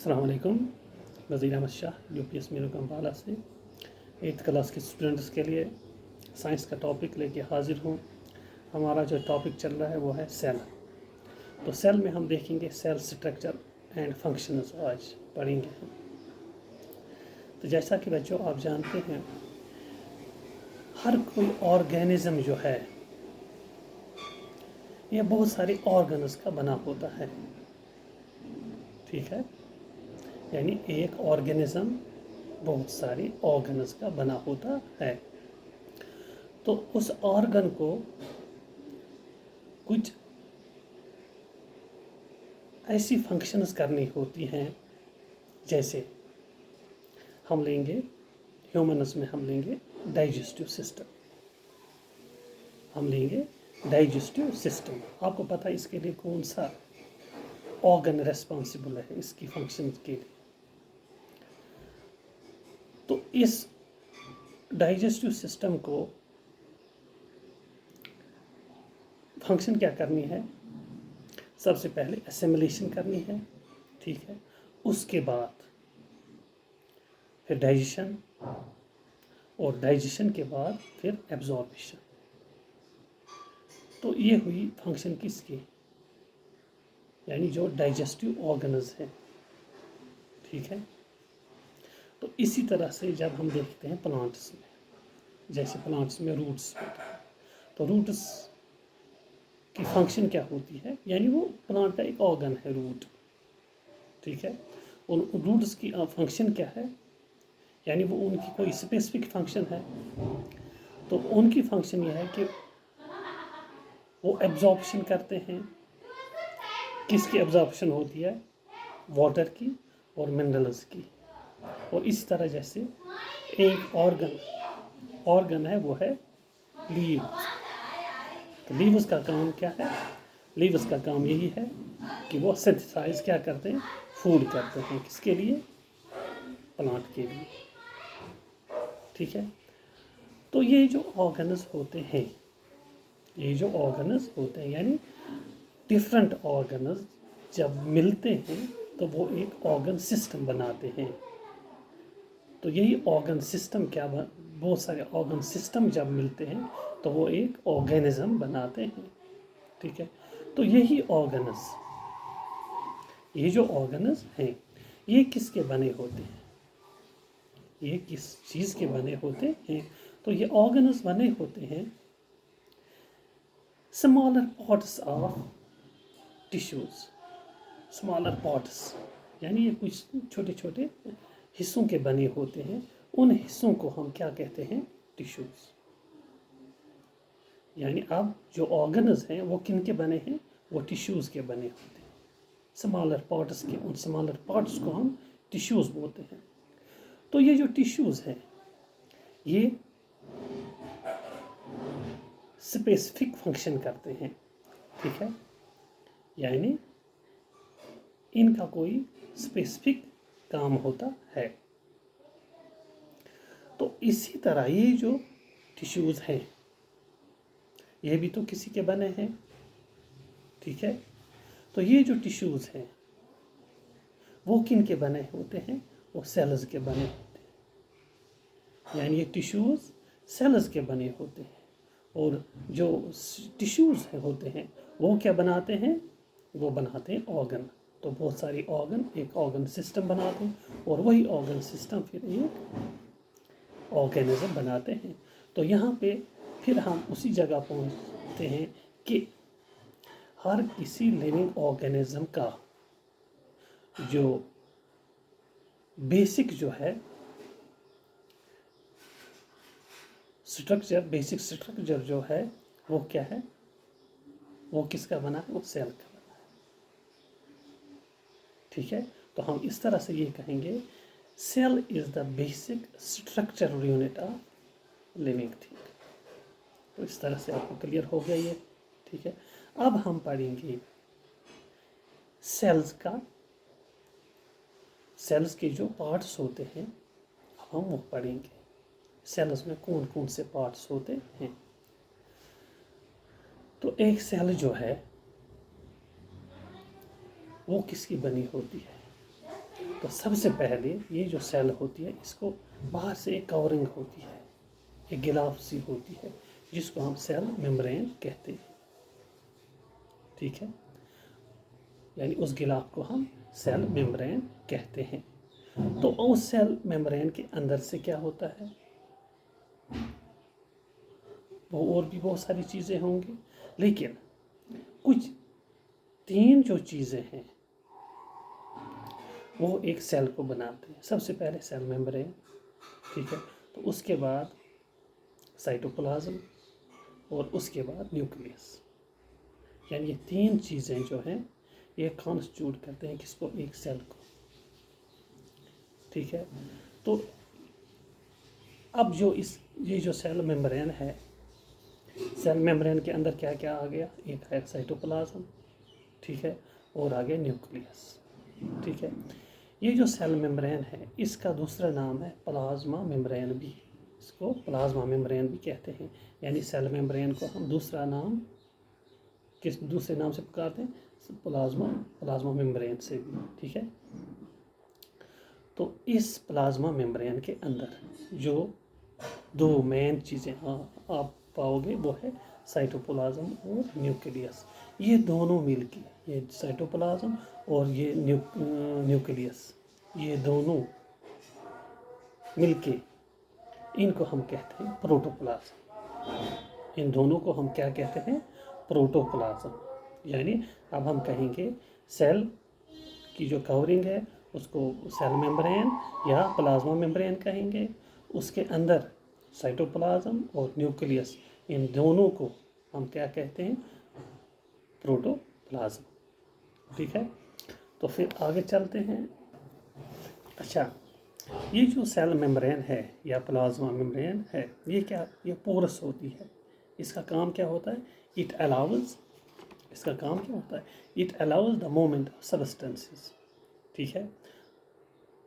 अस्सलाम वालेकुम। वज़ीर अहमद शाह यूपीएस मीरू कंपाला से 8th क्लास के स्टूडेंट्स के लिए साइंस का टॉपिक लेके हाजिर हूँ। हमारा जो टॉपिक चल रहा है वो है सेल। तो सेल में हम देखेंगे सेल स्ट्रक्चर एंड फंक्शंस आज पढ़ेंगे हम। तो जैसा कि बच्चों आप जानते हैं, हर कोई ऑर्गेनिज्म जो है ये बहुत सारे ऑर्गन्स का बना होता है। ठीक है, यानी एक ऑर्गेनिज्म बहुत सारे ऑर्गन्स का बना होता है। तो उस ऑर्गन को कुछ ऐसी फंक्शंस करनी होती हैं, जैसे हम लेंगे ह्यूमन्स में हम लेंगे डाइजेस्टिव सिस्टम। हम लेंगे डाइजेस्टिव सिस्टम। आपको पता है इसके लिए कौन सा ऑर्गन रेस्पॉन्सिबल है इसकी फंक्शन के लिए। तो इस डाइजेस्टिव सिस्टम को फंक्शन क्या करनी है? सबसे पहले असेमिलेशन करनी है, ठीक है। उसके बाद फिर डाइजेशन, और डाइजेशन के बाद फिर एब्जॉर्प्शन। तो ये हुई फंक्शन किसकी? यानी जो डाइजेस्टिव ऑर्गन्स हैं, ठीक है। तो इसी तरह से जब हम देखते हैं प्लांट्स में, जैसे प्लांट्स में रूट्स होते हैं, तो रूट्स की फंक्शन क्या होती है? यानी वो प्लांट का एक ऑर्गन है रूट, ठीक है। उन रूट्स की फंक्शन क्या है? यानी वो उनकी कोई स्पेसिफिक फंक्शन है। तो उनकी फंक्शन यह है कि वो एब्जॉर्प्शन करते हैं। किसकी एब्जॉर्प्शन होती है? वाटर की और मिनरल्स की। और इस तरह जैसे एक ऑर्गन है वो है लीव्स। तो लीव्स का काम क्या है? लीव्स का काम यही है कि वो सिंथेसाइज क्या करते हैं? फूड करते हैं। किसके लिए? प्लांट के लिए, ठीक है। तो ये जो ऑर्गन्स होते हैं, यानी डिफरेंट ऑर्गन्स जब मिलते हैं तो वो एक ऑर्गन सिस्टम बनाते हैं। तो यही ऑर्गन सिस्टम बहुत सारे ऑर्गन सिस्टम जब मिलते हैं तो वो एक ऑर्गेनिज्म बनाते हैं, ठीक है। तो ये जो ऑर्गन्स हैं, ये किसके बने होते हैं? ये किस चीज़ के बने होते हैं? तो ये ऑर्गन्स बने होते हैं smaller parts of tissues. Smaller parts यानी ये कुछ छोटे छोटे हिस्सों के बने होते हैं। उन हिस्सों को हम क्या कहते हैं? टिश्यूज। यानी अब जो ऑर्गन्स हैं वो किन के बने हैं? वो टिश्यूज के बने होते हैं। स्मॉलर पार्ट्स के, उन स्मॉलर पार्ट्स को हम टिश्यूज बोलते हैं। तो ये जो टिश्यूज हैं ये स्पेसिफिक फंक्शन करते हैं, ठीक है। यानी इनका कोई स्पेसिफिक काम होता है। तो इसी तरह ये जो टिश्यूज हैं ये भी तो किसी के बने हैं, ठीक है। तो ये जो टिश्यूज हैं वो किन के बने होते हैं? वो सेल्स के बने होते हैं। यानी ये टिश्यूज सेल्स के बने होते हैं। और जो टिश्यूज होते हैं वो क्या बनाते हैं? वो बनाते हैं ऑर्गन। तो बहुत सारी ऑर्गन एक ऑर्गन सिस्टम बनाते हैं, और वही ऑर्गन सिस्टम फिर एक ऑर्गेनिज्म बनाते हैं। तो यहाँ पे फिर हम उसी जगह पहुँचते हैं कि हर किसी लिविंग ऑर्गेनिज्म का जो बेसिक जो है बेसिक स्ट्रक्चर जो है वो क्या है? वो किसका बना है? वो सेल का बना है, ठीक है। तो हम इस तरह से ये कहेंगे, cell is the basic structural unit of living thing. तो इस तरह से आपको क्लियर हो गया ये, ठीक है। अब हम पढ़ेंगे सेल्स के जो पार्ट्स होते हैं हम वो पढ़ेंगे। सेल्स में कौन कौन से पार्ट्स होते हैं? तो एक सेल जो है वो किसकी बनी होती है? तो सबसे पहले ये जो सेल होती है इसको बाहर से एक कवरिंग होती है, एक गिलाफ सी होती है, जिसको हम सेल मेम्ब्रेन कहते हैं। ठीक है, यानी उस गिलाफ को हम सेल मेम्ब्रेन कहते हैं। तो उस सेल मेम्ब्रेन के अंदर से क्या होता है, वो और भी बहुत सारी चीज़ें होंगी, लेकिन कुछ 3 जो चीज़ें हैं वो एक सेल को बनाते हैं। सबसे पहले सेल मेम्ब्रेन, ठीक है, तो उसके बाद साइटोप्लाज्म और उसके बाद न्यूक्लियस। यानी ये 3 चीज़ें जो हैं ये कॉन्स्टिट्यूट करते हैं किसको, एक सेल को। ठीक है, तो अब जो ये जो सेल मेम्ब्रेन है, सेल मेम्ब्रेन के अंदर क्या क्या आ गया, एक है साइटोप्लाज्म, ठीक है, और आ गया न्यूक्लियस। ठीक है, ये जो सेल मेम्ब्रेन है इसका दूसरा नाम है प्लाज्मा मेम्ब्रेन भी, इसको प्लाज्मा मेम्ब्रेन भी कहते हैं। यानी सेल मेम्ब्रेन को हम दूसरा नाम किस दूसरे नाम से पुकारते हैं, प्लाज्मा मेम्ब्रेन से भी। ठीक है, तो इस प्लाज्मा मेम्ब्रेन के अंदर जो 2 मेन चीज़ें आप पाओगे वो है साइटोप्लाज्म और न्यूक्लियस। ये दोनों मिलके, ये साइटोप्लाज्म और ये न्यूक्लियस, ये दोनों मिलके इनको हम कहते हैं प्रोटोप्लाज्म। इन दोनों को हम क्या कहते हैं, प्रोटोप्लाज्म। यानी अब हम कहेंगे सेल की जो कवरिंग है उसको सेल मेम्ब्रेन या प्लाज्मा मेम्ब्रेन कहेंगे, उसके अंदर साइटोप्लाज्म और न्यूक्लियस, इन दोनों को हम क्या कहते हैं, प्रोटोप्लाज्म। ठीक है, तो फिर आगे चलते हैं। अच्छा, ये जो सेल मेम्ब्रेन है या प्लाज्मा मेम्ब्रेन है, ये क्या, ये पोरस होती है। इसका काम क्या होता है, इट अलाउज, इसका काम क्या होता है, it allows the movement of substances, ठीक है,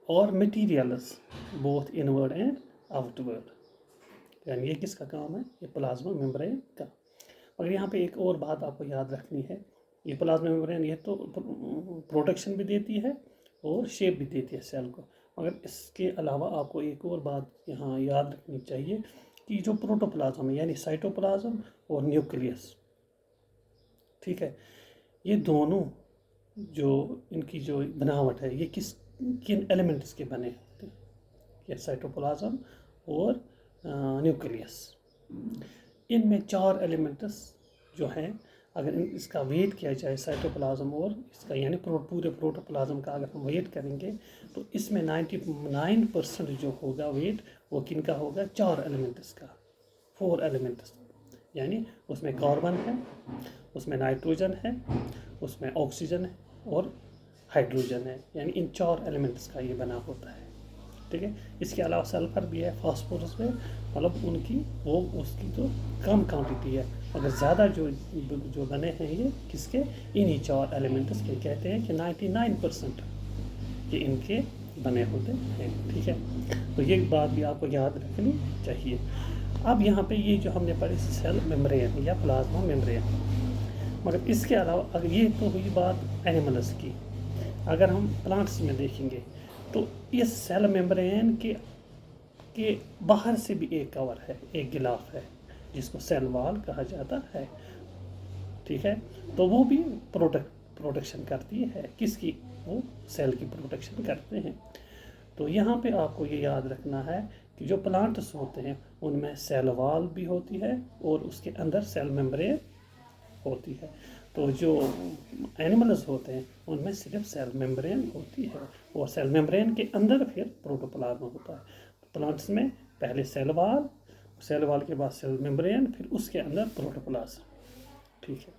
और materials both inward and outward. यानी ये किसका काम है, ये प्लाज्मा मेम्ब्रेन का। मगर यहाँ पे एक और बात आपको याद रखनी है, ये प्लाज्मा मेम्ब्रेन ये तो प्रोटेक्शन भी देती है और शेप भी देती है सेल को, मगर इसके अलावा आपको एक और बात यहाँ याद रखनी चाहिए कि जो प्रोटोप्लाज्म है यानी साइटोप्लाज्म और न्यूक्लियस, ठीक है, ये दोनों जो इनकी जो बनावट है ये किन एलिमेंट्स के बने होते हैं, ये साइटोप्लाज्म और न्यूक्लियस। इनमें 4 एलिमेंट्स जो हैं, अगर इसका वेट किया जाए साइटोप्लाज्म और इसका यानी पूरे प्रोटोप्लाज्म का अगर हम वेट करेंगे तो इसमें 99% जो होगा वेट वो किन का होगा, 4 एलिमेंट्स का, 4 एलिमेंट्स। यानी उसमें कार्बन है, उसमें नाइट्रोजन है, उसमें ऑक्सीजन है और हाइड्रोजन है। यानी इन 4 एलिमेंट्स का ये बना होता है। ठीक है, इसके अलावा सल्फर भी है, फास्फोरस में, मतलब उनकी वो उसकी तो कम क्वांटिटी है, मगर ज़्यादा जो बने हैं ये किसके, इन्हीं 4 एलिमेंट्स के। कहते हैं कि 99% ये इनके बने होते हैं। ठीक है, तो ये बात भी आपको याद रखनी चाहिए। अब यहाँ पे ये जो हमने पढ़ी सेल मेम्ब्रेन या प्लाज्मा मेम्ब्रेन, मगर इसके अलावा अगर ये तो हुई बात एनिमल्स की, अगर हम प्लांट्स में देखेंगे तो इस सेल मेम्ब्रेन के बाहर से भी एक कवर है, एक गिलाफ है, जिसको सेल वॉल कहा जाता है। ठीक है, तो वो भी प्रोटेक्शन करती है किसकी, वो सेल की प्रोटेक्शन करते हैं। तो यहाँ पे आपको ये याद रखना है कि जो प्लांट्स होते हैं उनमें सेल वॉल भी होती है और उसके अंदर सेल मेम्ब्रेन होती है। तो जो एनिमल्स होते हैं उनमें सिर्फ सेल मेम्ब्रेन होती है और सेल मेम्ब्रेन के अंदर फिर प्रोटोप्लाज्म होता है। तो प्लांट्स में पहले सेल वॉल के बाद सेल मेम्ब्रेन, फिर उसके अंदर प्रोटोप्लाज्म। ठीक है,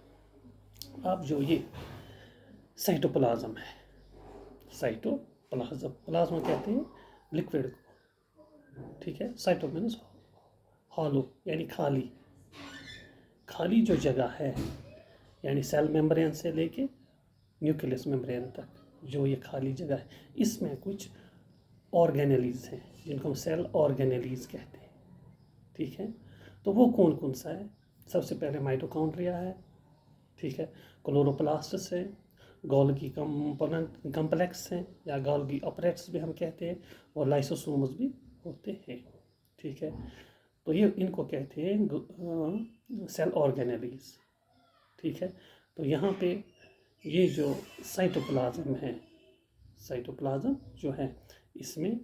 अब जो ये साइटोप्लाज्म है, प्लाज्मा कहते हैं लिक्विड को। ठीक है, साइटो मीन्स हॉलो यानी खाली जो जगह है, यानी सेल मेम्ब्रेन से लेके न्यूक्लियस मेम्ब्रेन तक जो ये खाली जगह है, इसमें कुछ ऑर्गेनेलीज हैं जिनको हम सेल ऑर्गेनेलीज कहते हैं। ठीक है, तो वो कौन कौन सा है, सबसे पहले माइटोकॉन्ड्रिया है, ठीक है, क्लोरोप्लास्ट्स है, गोल्गी कंपोनेंट कम्प्लेक्स हैं या गोल्गी ऑपरेट्स भी हम कहते हैं, और लाइसोसोम्स भी होते हैं। ठीक है, तो ये इनको कहते हैं सेल ऑर्गेनेलीज। ठीक है, तो यहाँ पे ये जो साइटोप्लाज्म है, साइटोप्लाज्म जो है इसमें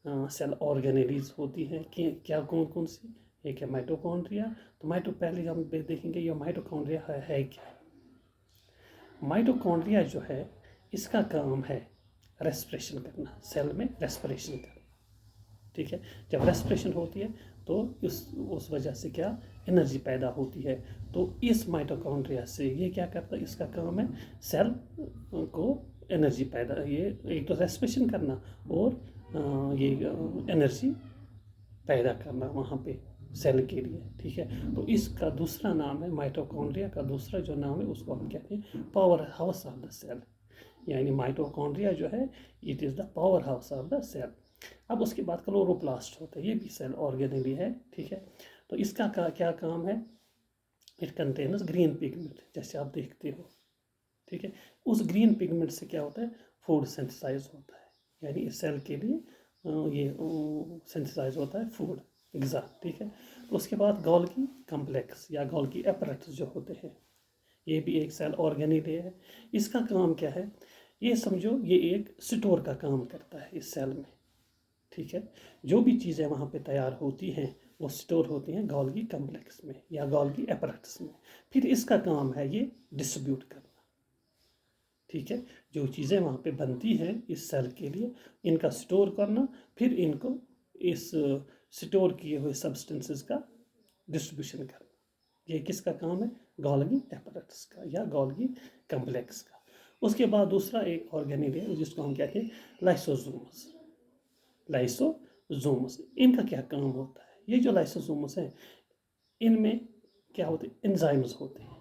सेल ऑर्गेनेलीज होती हैं कि क्या कौन कौन सी। एक है माइटोकॉन्ड्रिया। तो पहले हम देखेंगे ये माइटोकॉन्ड्रिया है क्या। माइटोकॉन्ड्रिया जो है इसका काम है रेस्पिरेशन करना, सेल में रेस्पिरेशन करना। ठीक है, जब रेस्पिरेशन होती है तो उस वजह से क्या एनर्जी पैदा होती है। तो इस माइटोकॉन्ड्रिया से ये क्या करता है, इसका काम है सेल को एनर्जी पैदा, ये एक तो रेस्पिरेशन करना और ये एनर्जी पैदा करना वहाँ पे सेल के लिए। ठीक है, तो इसका दूसरा नाम है, माइटोकॉन्ड्रिया का दूसरा जो नाम है उसको हम कहते हैं powerhouse of the cell. यानी माइटोकॉन्ड्रिया जो है it is the powerhouse of the cell. अब उसके बाद क्लोरोप्लास्ट होता है, ये भी सेल ऑर्गेनेली है। ठीक है, तो इसका क्या काम है, इट कंटेन्स ग्रीन पिगमेंट, जैसे आप देखते हो। ठीक है, उस ग्रीन पिगमेंट से क्या होता है, फूड सिंथेसाइज होता है, यानी इस सेल के लिए ये सिंथेसाइज होता है फूड एग्जा। ठीक है, तो उसके बाद गोल्गी कम्प्लेक्स या गोल्गी एपरेटस जो होते हैं, ये भी एक सेल ऑर्गेनेली है। इसका काम क्या है, ये समझो ये एक स्टोर का काम करता है इस सेल में। ठीक है, जो भी चीज़ें वहाँ पे तैयार होती हैं वो स्टोर होती हैं गोल्गी कम्प्लेक्स में या गोल्गी एपरेटस में। फिर इसका काम है ये डिस्ट्रीब्यूट करना। ठीक है, जो चीज़ें वहाँ पे बनती हैं इस सेल के लिए, इनका स्टोर करना, फिर इनको इस स्टोर किए हुए सब्सटेंसेस का डिस्ट्रीब्यूशन करना। ये किसका काम है, गोल्गी एपरेटस का या गोल्गी कम्प्लेक्स का। उसके बाद दूसरा एक ऑर्गेनेल है जिसको हम कहते हैं लाइसोसोम्स। लाइसोसोम्स इनका क्या काम होता है, ये जो लाइसोसोम्स हैं इनमें क्या होते हैं, एंजाइम्स होते हैं।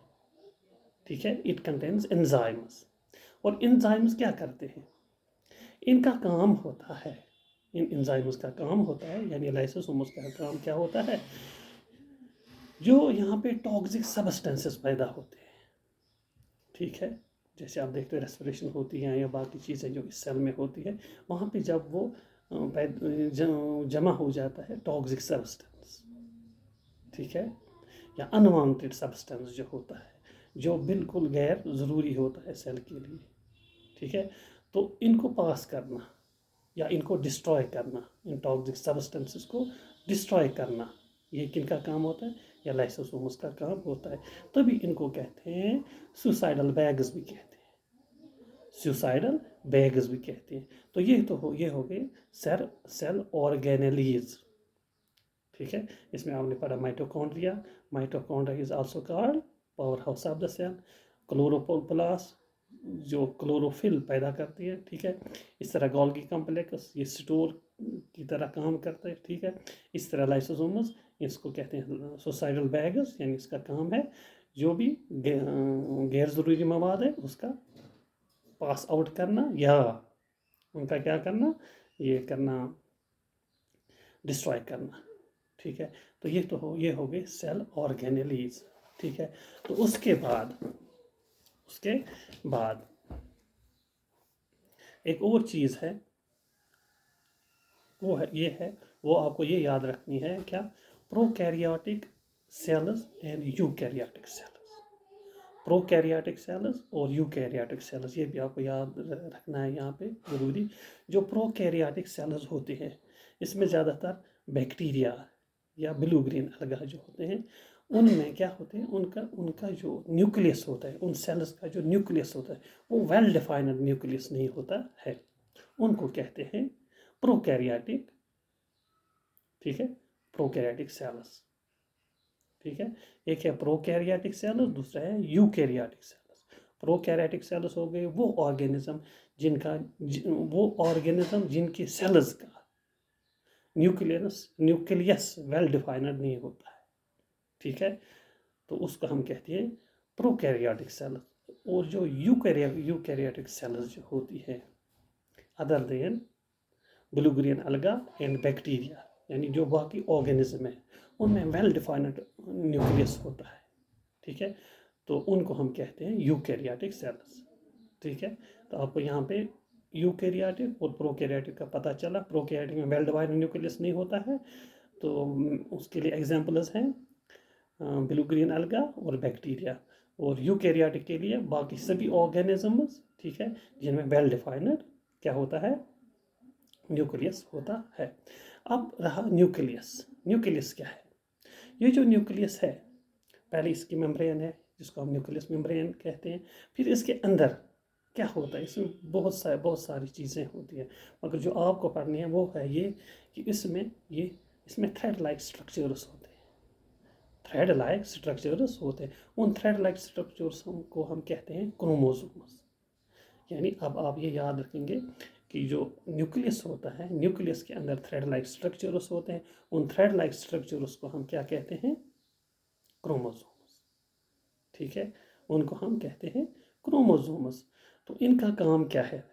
ठीक है, इट कंटेन्स एंजाइम्स। और एंजाइम्स क्या करते हैं, इनका काम होता है, इन एंजाइम्स का काम होता है, यानी लाइसोसोम्स का काम क्या होता है, जो यहाँ पे टॉक्सिक सब्सटेंसेस पैदा होते हैं। ठीक है, जैसे आप देखते हो रेस्पिरेशन होती है या बाकी चीज़ें जो इस सेल में होती है, वहाँ पे जब वो जमा हो जाता है टॉक्सिक सब्सटेंस, ठीक है, या अनवांटेड सब्सटेंस जो होता है, जो बिल्कुल गैर ज़रूरी होता है सेल के लिए। ठीक है, तो इनको पास करना या इनको डिस्ट्रॉय करना, इन टॉक्सिक सब्सटेंसेस को डिस्ट्रॉय करना, ये किनका काम होता है, या लाइसोसोम्स का काम होता है। तभी इनको कहते हैं सुसाइडल बैग्स भी कहते हैं, सुसाइडल बैग्स भी कहते हैं। तो ये हो गए सेल ऑर्गेनेलीज। ठीक है, इसमें आपने पढ़ा mitochondria, mitochondria is also called powerhouse of the cell, chloroplast जो क्लोरोफिल पैदा करती है। ठीक है, इस तरह गोल्गी कम्प्लेक्स ये स्टोर की तरह काम करता है। ठीक है, इस तरह लाइसोसोम्स इसको कहते हैं सुसाइडल बैग्स, यानी इसका काम है जो भी गैर ज़रूरी मवाद है उसका पास आउट करना या उनका क्या करना, ये करना, डिस्ट्रॉय करना। ठीक है, तो ये हो गए सेल ऑर्गेनेलीज। ठीक है, तो उसके बाद एक और चीज़ है, वो आपको ये याद रखनी है, क्या, prokaryotic cells and eukaryotic cells. Prokaryotic cells और यूकैरियोटिक सेल्स, ये भी आपको याद रखना है यहाँ पे ज़रूरी। जो प्रोकैरियोटिक सेल्स होते हैं इसमें ज़्यादातर बैक्टीरिया या ब्लू ग्रीन अलगा जो होते हैं, उनमें क्या होते हैं, उनका जो न्यूक्लियस होता है, उन सेल्स का जो न्यूक्लियस होता है वो वेल डिफाइंड न्यूक्लियस नहीं होता है, उनको कहते हैं प्रोकैरियोटिक। ठीक है, प्रोकैरियोटिक सेल्स। ठीक है, एक है प्रोकैरियोटिक सेल्स, दूसरा है यूकैरियोटिक सेल्स। प्रोकैरियोटिक सेल्स हो गए वो ऑर्गेनिज्म जिनके सेल्स का न्यूक्लियस वेल डिफाइंड नहीं होता है। ठीक है, तो उसको हम कहते हैं प्रोकैरियोटिक सेल्स। और जो यूकैरियोटिक सेल्स जो होती है अदर देन ब्लू ग्रीन अलगा एंड बैक्टीरिया, यानी जो बाकी ऑर्गेनिज्म है उनमें वेल डिफाइंड न्यूक्लियस होता है। ठीक है, तो उनको हम कहते हैं यूकैरियोटिक सेल्स। ठीक है। तो आपको यहाँ पे यूकैरियोटिक और प्रोकैरियोटिक का पता चला। प्रोकैरियोटिक में वेल डिवाइडेड न्यूक्लियस नहीं होता है, तो उसके लिए एग्जांपल्स हैं ब्लू ग्रीन अलगा और बैक्टीरिया। और यूकैरियोटिक के लिए बाकी सभी ऑर्गेनिजम्स, ठीक है, जिनमें वेल डिफाइंड क्या होता है, न्यूक्लियस होता है। अब रहा न्यूक्लियस। न्यूक्लियस क्या है? ये जो न्यूक्लियस है, पहले इसकी मेम्ब्रेन है जिसको हम न्यूक्लियस मेम्ब्रेन कहते हैं। फिर इसके अंदर क्या होता है, इसमें बहुत सारी चीज़ें होती हैं, मगर जो आपको पढ़नी है वो है ये कि इसमें थ्रेड लाइक स्ट्रक्चर्स होते हैं। थ्रेड लाइक स्ट्रक्चर्स होते हैं। उन थ्रेड लाइक स्ट्रक्चर्स को हम कहते हैं क्रोमोसोम्स। यानी अब आप ये याद रखेंगे कि जो न्यूक्लियस होता है, न्यूक्लियस के अंदर थ्रेड लाइक स्ट्रक्चर्स होते हैं। उन थ्रेड लाइक स्ट्रक्चर्स को हम क्या कहते हैं? क्रोमोसोम्स। ठीक है, उनको हम कहते हैं क्रोमोसोम्स। तो इनका काम क्या है?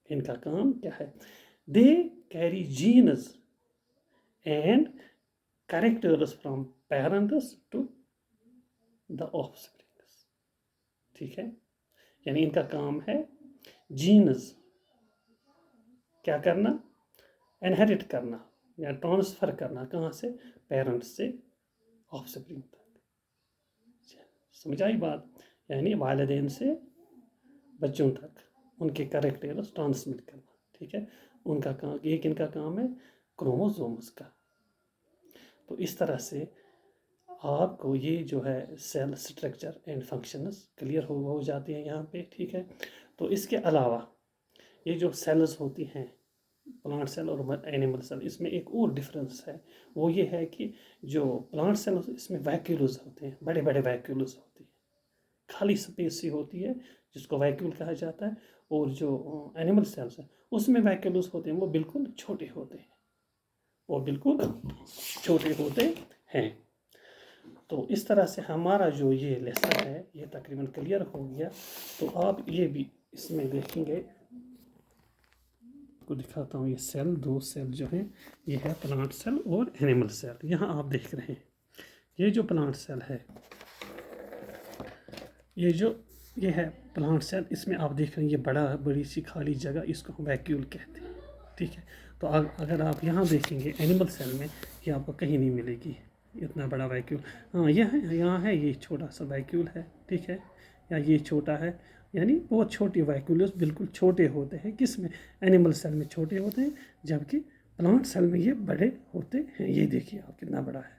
इनका काम क्या है? They carry genes and characters from parents to the offsprings. ठीक है, यानी इनका काम है जीन्स क्या करना, इनहेरिट करना या ट्रांसफर करना। कहाँ से? पेरेंट्स से ऑफस्प्रिंग तक। समझ आई बात? यानी वालिदैन से बच्चों तक उनके कैरेक्टर्स ट्रांसमिट करना। ठीक है, उनका काम, एक इनका काम है क्रोमोसोम्स का। तो इस तरह से आपको ये जो है cell structure and functions clear हो जाती हैं यहाँ पे। ठीक है, तो इसके अलावा ये जो सेल्स होती हैं, प्लांट सेल और एनिमल सेल, इसमें एक और डिफरेंस है। वो ये है कि जो प्लांट सेल इसमें वैक्यूल्स होते हैं, बड़े बड़े वैक्यूल्स होती है, खाली स्पेस सी होती है जिसको वैक्यूल कहा जाता है। और जो एनिमल सेल्स हैं उसमें वैक्यूल्स होते हैं, वो बिल्कुल छोटे होते हैं, वो बिल्कुल छोटे होते हैं। तो इस तरह से हमारा जो ये लेसन है ये तकरीबन क्लियर हो गया। तो आप ये भी इसमें देखेंगे, को दिखाता हूँ, ये सेल, दो सेल जो हैं, ये है प्लांट सेल और एनिमल सेल। यहाँ आप देख रहे हैं ये जो प्लांट सेल है, ये है प्लांट सेल। इसमें आप देख रहे हैं ये बड़ी सी खाली जगह, इसको हम वैक्यूल कहते हैं। ठीक है, तो अगर आप यहाँ देखेंगे एनिमल सेल में, ये आपको कहीं नहीं मिलेगी इतना बड़ा वैक्यूल। हाँ, यहाँ है ये छोटा सा वैक्यूल है। ठीक है, या ये छोटा है, यानी बहुत छोटी वैक्यूल्स बिल्कुल छोटे होते हैं। किस में? एनिमल सेल में छोटे होते हैं, जबकि प्लांट सेल में ये बड़े होते हैं। ये देखिए आप कितना बड़ा है।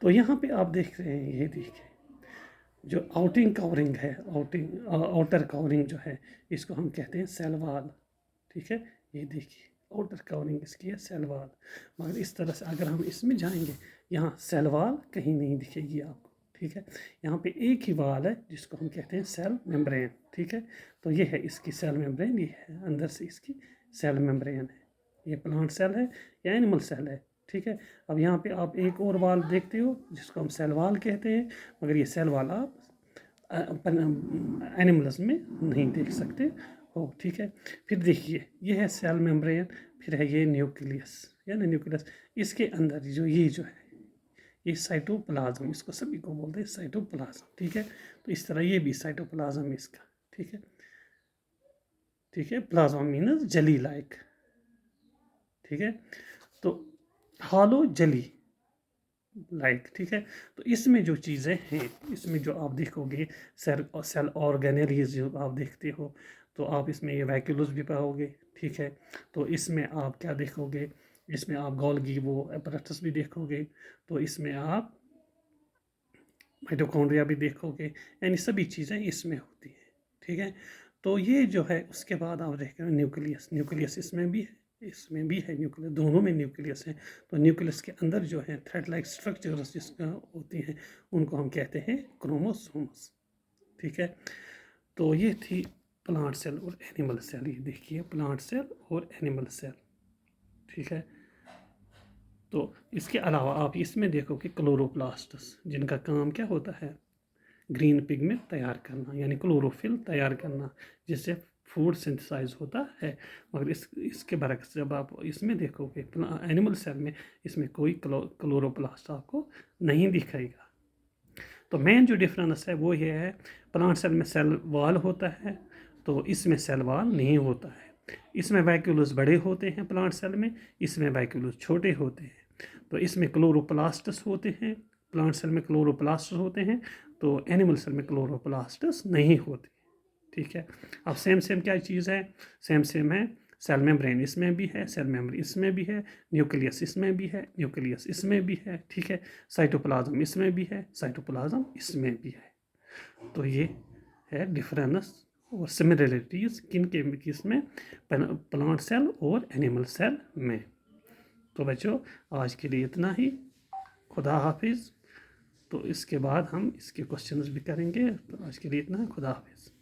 तो यहाँ पे आप देख रहे हैं, ये देखिए जो आउटिंग कवरिंग है, आउटर कवरिंग जो है, इसको हम कहते हैं सेल वॉल। ठीक है, ये देखिए आउटर कवरिंग इसकी है सेल वॉल। मगर इस तरह से अगर हम इसमें जाएंगे, यहाँ सेल वॉल कहीं नहीं दिखेगी आपको। ठीक है, यहाँ पे एक ही वॉल है जिसको हम कहते हैं सेल मेम्ब्रेन। ठीक है, तो ये है इसकी सेल मेम्ब्रेन, ये है अंदर से इसकी सेल मेम्ब्रेन है। ये प्लांट सेल है या एनिमल सेल है। ठीक है, अब यहाँ पे आप एक और वाल देखते हो जिसको हम सेल वाल कहते हैं, मगर ये सेल वाल आप एनिमल्स में नहीं देख सकते हो। ठीक है, फिर देखिए ये है सेल मेम्ब्रेन, फिर है ये न्यूक्लियस, या ना न्यूक्लियस। इसके अंदर जो है ये साइटोप्लाज्म, इसको सभी को बोलते हैं साइटोप्लाज्म। ठीक है, तो इस तरह ये भी साइटोप्लाज्म इसका। ठीक है, ठीक है, प्लाज्मा मीनस जली लाइक। ठीक है, तो हॉलो जली लाइक। ठीक है, तो इसमें जो चीज़ें हैं, इसमें जो आप देखोगे सेल ऑर्गेनेलीज जो आप देखते हो, तो आप इसमें ये वैक्यूल्स भी पाओगे। ठीक है, तो इसमें आप क्या देखोगे, इसमें आप गोल्गी वो अपैरेटस भी देखोगे, तो इसमें आप माइटोकॉन्ड्रिया भी देखोगे, यानी सभी चीज़ें इसमें होती हैं। ठीक है, तो ये जो है उसके बाद आप देख रहे हो न्यूक्लियस इसमें भी है, इसमें भी है न्यूक्लियस, दोनों में न्यूक्लियस है। तो न्यूक्लियस के अंदर जो है थ्रेड लाइक स्ट्रक्चर्स जिसका होती हैं, उनको हम कहते हैं क्रोमोसोम्स। ठीक है, तो ये थी प्लांट सेल और एनिमल सेल। ये देखिए प्लांट सेल और एनिमल सेल। ठीक है, तो इसके अलावा आप इसमें देखो कि क्लोरोप्लास्ट्स, जिनका काम क्या होता है, ग्रीन पिगमेंट तैयार करना, यानी क्लोरोफिल तैयार करना, जिससे फूड सिंथेसाइज होता है। मगर इसके बरक्स जब आप इसमें देखोगे एनिमल सेल में, इसमें कोई क्लोरोप्लास्ट आपको नहीं दिखेगा। तो मेन जो डिफरेंस है वो ये है, प्लांट सेल में सेल वॉल होता है, तो इसमें सेल वॉल नहीं होता है। इसमें वैक्यूलस बड़े होते हैं प्लांट सेल में, इसमें वैक्यूलस छोटे होते हैं। तो इसमें क्लोरोप्लास्टस होते हैं, प्लांट सेल में क्लोरोप्लास्टस होते हैं, तो एनिमल सेल में क्लोरोप्लास्टस नहीं होते। ठीक है। अब सेम सेम क्या चीज़ है, सेम सेम है सेल मेम्ब्रेन इसमें भी है, सेल मेम्ब्रेन इसमें भी है, न्यूक्लियस इसमें भी है, न्यूक्लियस इसमें भी है। ठीक है। साइटोप्लाज्म इसमें भी है, साइटोप्लाज्म इसमें भी है। तो ये है डिफरेंस और सिमिलरिटीज़ किन के किसमें, प्लांट सेल और एनिमल सेल में। तो बच्चों आज के लिए इतना ही, खुदा हाफिज़। तो इसके बाद हम इसके क्वेश्चंस भी करेंगे। तो आज के लिए इतना है, खुदा हाफिज़।